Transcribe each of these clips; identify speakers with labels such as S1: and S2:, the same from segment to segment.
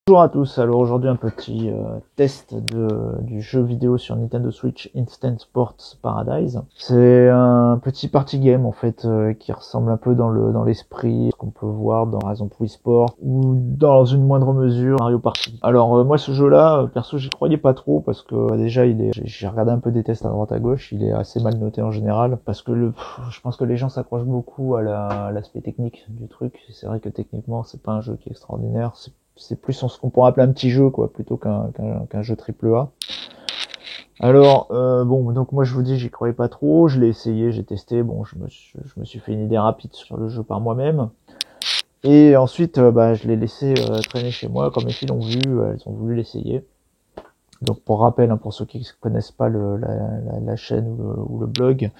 S1: Bonjour à tous, alors aujourd'hui un petit test du jeu vidéo sur Nintendo Switch Instant Sports Paradise. C'est un petit party game en fait qui ressemble un peu dans l'esprit qu'on peut voir dans par exemple Wii Sport ou dans une moindre mesure Mario Party. Alors moi ce jeu là, perso j'y croyais pas trop parce que déjà j'ai regardé un peu des tests à droite à gauche, il est assez mal noté en général parce que je pense que les gens s'accrochent beaucoup à l'aspect technique du truc. C'est vrai que techniquement c'est pas un jeu qui est extraordinaire, c'est plus ce qu'on pourrait appeler un petit jeu quoi, plutôt qu'un jeu triple A. Alors bon, donc moi je vous dis j'y croyais pas trop, je l'ai essayé, j'ai testé, bon je me suis fait une idée rapide sur le jeu par moi-même. Et ensuite je l'ai laissé traîner chez moi, quand mes filles l'ont vu, elles ont voulu l'essayer. Donc pour rappel, hein, pour ceux qui ne connaissent pas la chaîne ou le blog,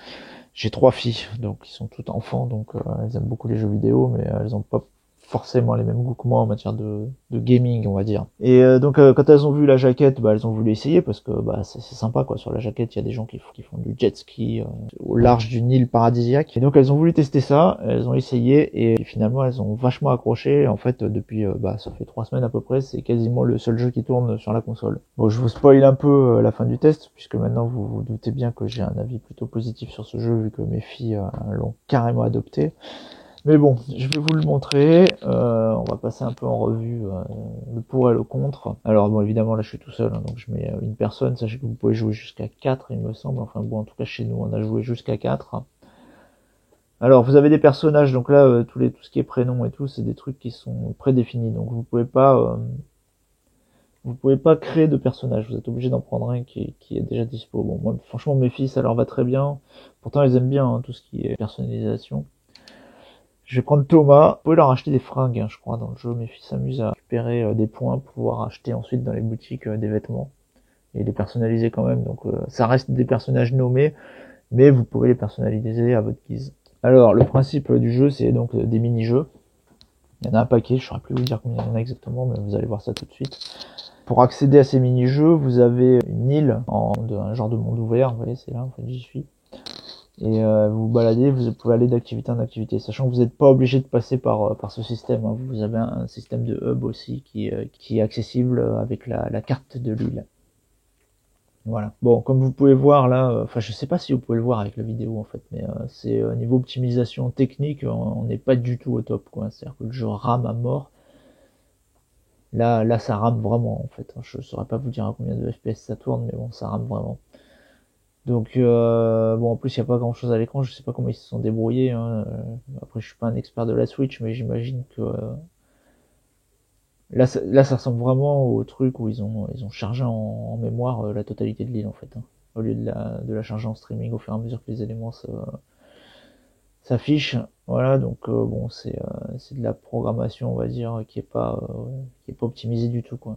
S1: j'ai 3 filles, donc qui sont toutes enfants, donc elles aiment beaucoup les jeux vidéo, mais elles ont pas forcément les mêmes goûts que moi en matière de gaming, on va dire. Et donc quand elles ont vu la jaquette, elles ont voulu essayer parce que c'est sympa quoi. Sur la jaquette, il y a des gens qui font du jet ski au large d'une île paradisiaque. Et donc elles ont voulu tester ça, elles ont essayé et finalement elles ont vachement accroché. En fait, depuis ça fait 3 semaines à peu près, c'est quasiment le seul jeu qui tourne sur la console. Bon, je vous spoil un peu la fin du test puisque maintenant vous vous doutez bien que j'ai un avis plutôt positif sur ce jeu vu que mes filles l'ont carrément adopté. Mais bon, je vais vous le montrer, on va passer un peu en revue le pour et le contre. Alors bon, évidemment là je suis tout seul, hein, donc je mets une personne, sachez que vous pouvez jouer jusqu'à 4 il me semble, enfin bon en tout cas chez nous on a joué jusqu'à 4. Alors vous avez des personnages, donc là tout ce qui est prénom et tout, c'est des trucs qui sont prédéfinis, donc vous pouvez pas créer de personnage, vous êtes obligé d'en prendre un qui est déjà dispo. Bon moi franchement mes filles ça leur va très bien, pourtant elles aiment bien hein, tout ce qui est personnalisation. Je vais prendre Thomas. Vous pouvez leur acheter des fringues, hein, je crois, dans le jeu. Mes filles s'amusent à récupérer des points pour pouvoir acheter ensuite dans les boutiques des vêtements et les personnaliser quand même. Donc ça reste des personnages nommés, mais vous pouvez les personnaliser à votre guise. Alors le principe du jeu, c'est donc des mini-jeux. Il y en a un paquet, je ne saurais plus vous dire combien il y en a exactement, mais vous allez voir ça tout de suite. Pour accéder à ces mini-jeux, vous avez une île un genre de monde ouvert. Vous voyez, c'est là, en fait, j'y suis. Et vous baladez, vous pouvez aller d'activité en activité, sachant que vous n'êtes pas obligé de passer par ce système, hein. Vous avez un système de hub aussi qui est accessible avec la carte de l'île. Voilà. Bon, comme vous pouvez voir là, enfin je sais pas si vous pouvez le voir avec la vidéo en fait, mais c'est niveau optimisation technique, on n'est pas du tout au top quoi. C'est-à-dire que le jeu rame à mort. Là ça rame vraiment en fait. Je saurais pas vous dire à combien de FPS ça tourne, mais bon ça rame vraiment. Donc bon en plus il n'y a pas grand chose à l'écran, je sais pas comment ils se sont débrouillés, hein. Après je suis pas un expert de la Switch mais j'imagine que là ça ressemble vraiment au truc où ils ont chargé en mémoire la totalité de l'île en fait, hein, au lieu de la charger en streaming au fur et à mesure que les éléments s'affichent. Voilà donc bon c'est de la programmation on va dire qui est pas optimisée du tout quoi.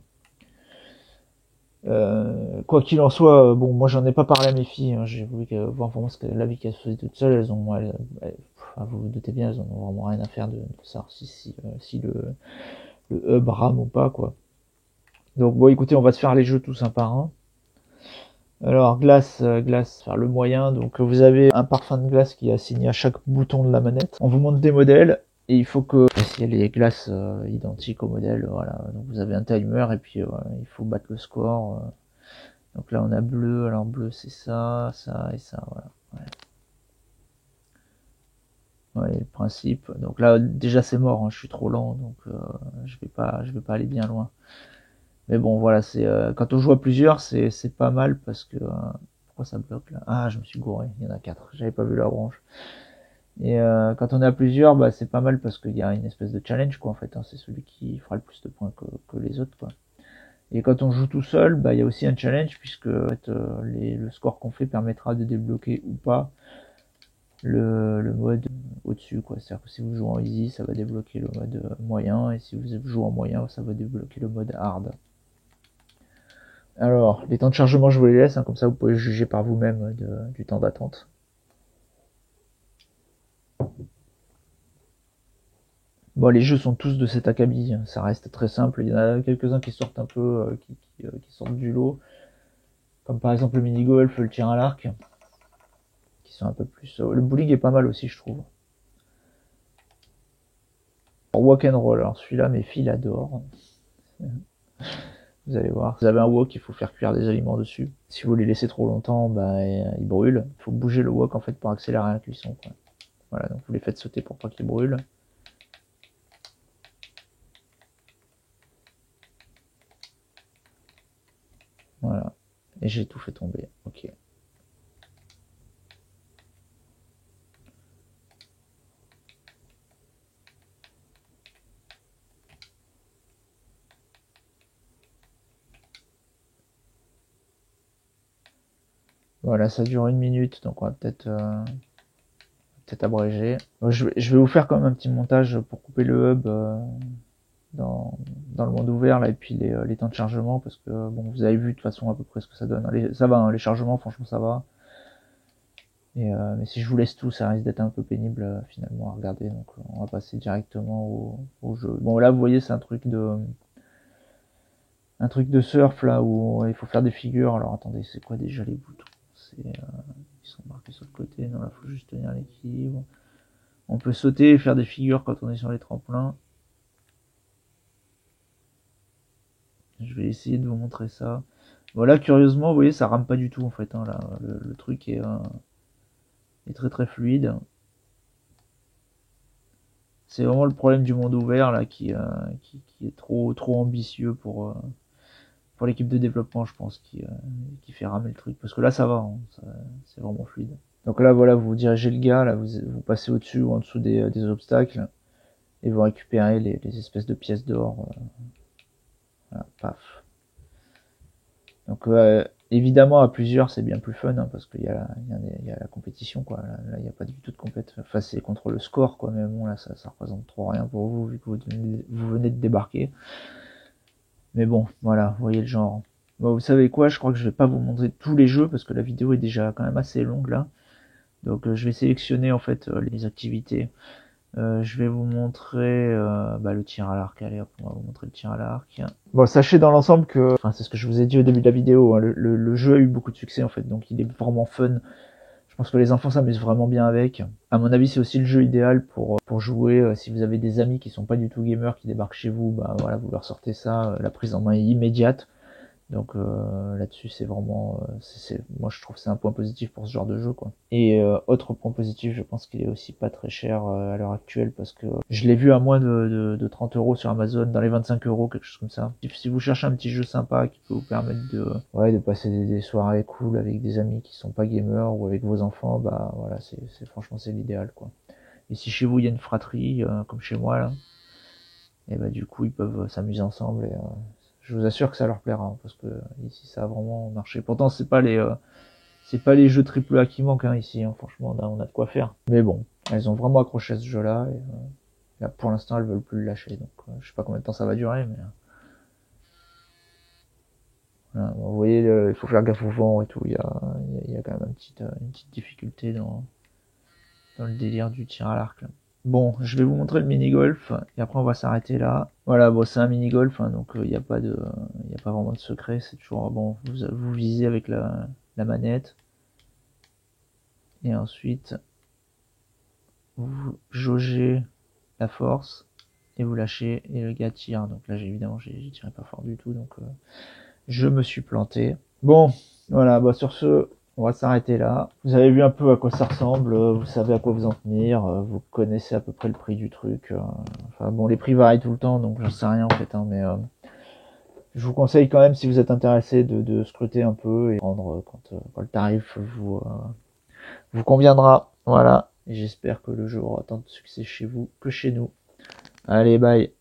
S1: Quoi qu'il en soit, bon, moi j'en ai pas parlé à mes filles, hein, j'ai voulu voir vraiment la vie qu'elles se faisaient toutes seules, vous vous doutez bien, elles en ont vraiment rien à faire de savoir si le hub rame ou pas, quoi. Donc bon, écoutez, on va se faire les jeux tous un par un. Alors, glace, faire le moyen, donc vous avez un parfum de glace qui est assigné à chaque bouton de la manette. On vous montre des modèles, et il faut que, s'il y a les glaces identiques au modèle, voilà, donc vous avez un timer, et puis il faut battre le score. Donc là on a bleu, alors bleu c'est ça, ça et ça, voilà. Ouais, le principe. Donc là déjà c'est mort, hein, je suis trop lent, donc je vais pas aller bien loin. Mais bon voilà, c'est quand on joue à plusieurs, c'est pas mal parce que pourquoi ça bloque là? Ah je me suis gouré, il y en a 4, j'avais pas vu la branche. Et quand on est à plusieurs, c'est pas mal parce qu'il y a une espèce de challenge quoi en fait, hein, c'est celui qui fera le plus de points que les autres quoi. Et quand on joue tout seul, il y a aussi un challenge puisque en fait, le score qu'on fait permettra de débloquer ou pas le mode au-dessus quoi. C'est-à-dire que si vous jouez en easy, ça va débloquer le mode moyen, et si vous jouez en moyen, ça va débloquer le mode hard. Alors, les temps de chargement, je vous les laisse, hein, comme ça vous pouvez juger par vous-même du temps d'attente. Bon, les jeux sont tous de cet acabit, hein, ça reste très simple. Il y en a quelques-uns qui sortent un peu, qui sortent du lot, comme par exemple le mini-golf, le tir à l'arc, qui sont un peu plus... le bowling est pas mal aussi, je trouve. Walk and roll, alors celui-là, mes filles l'adorent. Vous allez voir. Vous avez un wok, il faut faire cuire des aliments dessus. Si vous les laissez trop longtemps, bah, ils brûlent. Il faut bouger le wok en fait pour accélérer la cuisson, quoi. Voilà, donc vous les faites sauter pour pas qu'ils brûlent. Voilà. Et j'ai tout fait tomber. Ok. Voilà, ça dure 1 minute, donc on va peut-être abréger. Je vais vous faire quand même un petit montage pour couper le hub dans le monde ouvert là, et puis les temps de chargement, parce que bon, vous avez vu de toute façon à peu près ce que ça donne. Ça va, hein, les chargements, franchement ça va. Mais si je vous laisse tout, ça risque d'être un peu pénible finalement à regarder, donc on va passer directement au jeu. Bon là, vous voyez, c'est un truc de surf là où il faut faire des figures. Alors attendez, c'est quoi déjà les boutons? Ils sont marqués sur le côté. Non, là faut juste tenir l'équilibre. On peut sauter et faire des figures quand on est sur les tremplins. Je vais essayer de vous montrer ça. Voilà, curieusement, vous voyez, ça rame pas du tout en fait, hein, là. Le truc est très très fluide. C'est vraiment le problème du monde ouvert là qui est trop ambitieux pour l'équipe de développement, je pense, qui fait ramer le truc. Parce que là ça va, hein, c'est vraiment fluide. Donc là voilà, vous dirigez le gars, là vous passez au-dessus ou en dessous des obstacles et vous récupérez les espèces de pièces d'or. Voilà, paf. Donc évidemment à plusieurs c'est bien plus fun, hein, parce qu'il y a la compétition, quoi. Là il n'y a pas du tout de compétition. Enfin c'est contre le score, quoi, mais bon là ça représente trop rien pour vous vu que vous venez de débarquer. Mais bon, voilà, vous voyez le genre. Bon, vous savez quoi, je crois que je vais pas vous montrer tous les jeux parce que la vidéo est déjà quand même assez longue là. Donc je vais sélectionner en fait les activités. Je vais vous montrer le tir à l'arc. Allez hop, on va vous montrer le tir à l'arc. Bon, sachez dans l'ensemble que, enfin c'est ce que je vous ai dit au début de la vidéo, hein, le jeu a eu beaucoup de succès en fait, donc il est vraiment fun. Je pense que les enfants s'amusent vraiment bien avec. À mon avis, c'est aussi le jeu idéal pour jouer. Si vous avez des amis qui sont pas du tout gamers qui débarquent chez vous, bah voilà, vous leur sortez ça, la prise en main est immédiate. Donc là-dessus, c'est vraiment, moi je trouve que c'est un point positif pour ce genre de jeu, quoi. Et autre point positif, je pense qu'il est aussi pas très cher à l'heure actuelle, parce que je l'ai vu à moins de 30 € sur Amazon, dans les 25 €, quelque chose comme ça. Si vous cherchez un petit jeu sympa qui peut vous permettre de passer des soirées cool avec des amis qui sont pas gamers ou avec vos enfants, bah voilà, franchement c'est l'idéal, quoi. Et si chez vous il y a une fratrie, comme chez moi là, et bah du coup ils peuvent s'amuser ensemble, et je vous assure que ça leur plaira, hein, parce que ici ça a vraiment marché. Pourtant c'est pas les jeux AAA qui manquent, hein, ici, hein. Franchement on a de quoi faire. Mais bon, elles ont vraiment accroché à ce jeu là, et là pour l'instant elles veulent plus le lâcher, donc je sais pas combien de temps ça va durer, mais voilà. Bon, vous voyez, il faut faire gaffe au vent et tout. Il y a quand même une petite difficulté dans le délire du tir à l'arc là. Bon, je vais vous montrer le mini-golf et après on va s'arrêter là. Voilà, bon, c'est un mini-golf, hein, donc il n'y a pas vraiment de secret. C'est toujours bon. Vous visez avec la manette et ensuite vous jaugez la force et vous lâchez et le gars tire. Donc là, évidemment, j'ai tiré pas fort du tout, donc je me suis planté. Bon, voilà. Bah sur ce, on va s'arrêter là. Vous avez vu un peu à quoi ça ressemble, vous savez à quoi vous en tenir, vous connaissez à peu près le prix du truc. Enfin bon, les prix varient tout le temps, donc j'en sais rien en fait, hein, mais je vous conseille quand même, si vous êtes intéressé, de scruter un peu et prendre quand le tarif vous conviendra. Voilà, et j'espère que le jeu aura tant de succès chez vous que chez nous. Allez, bye.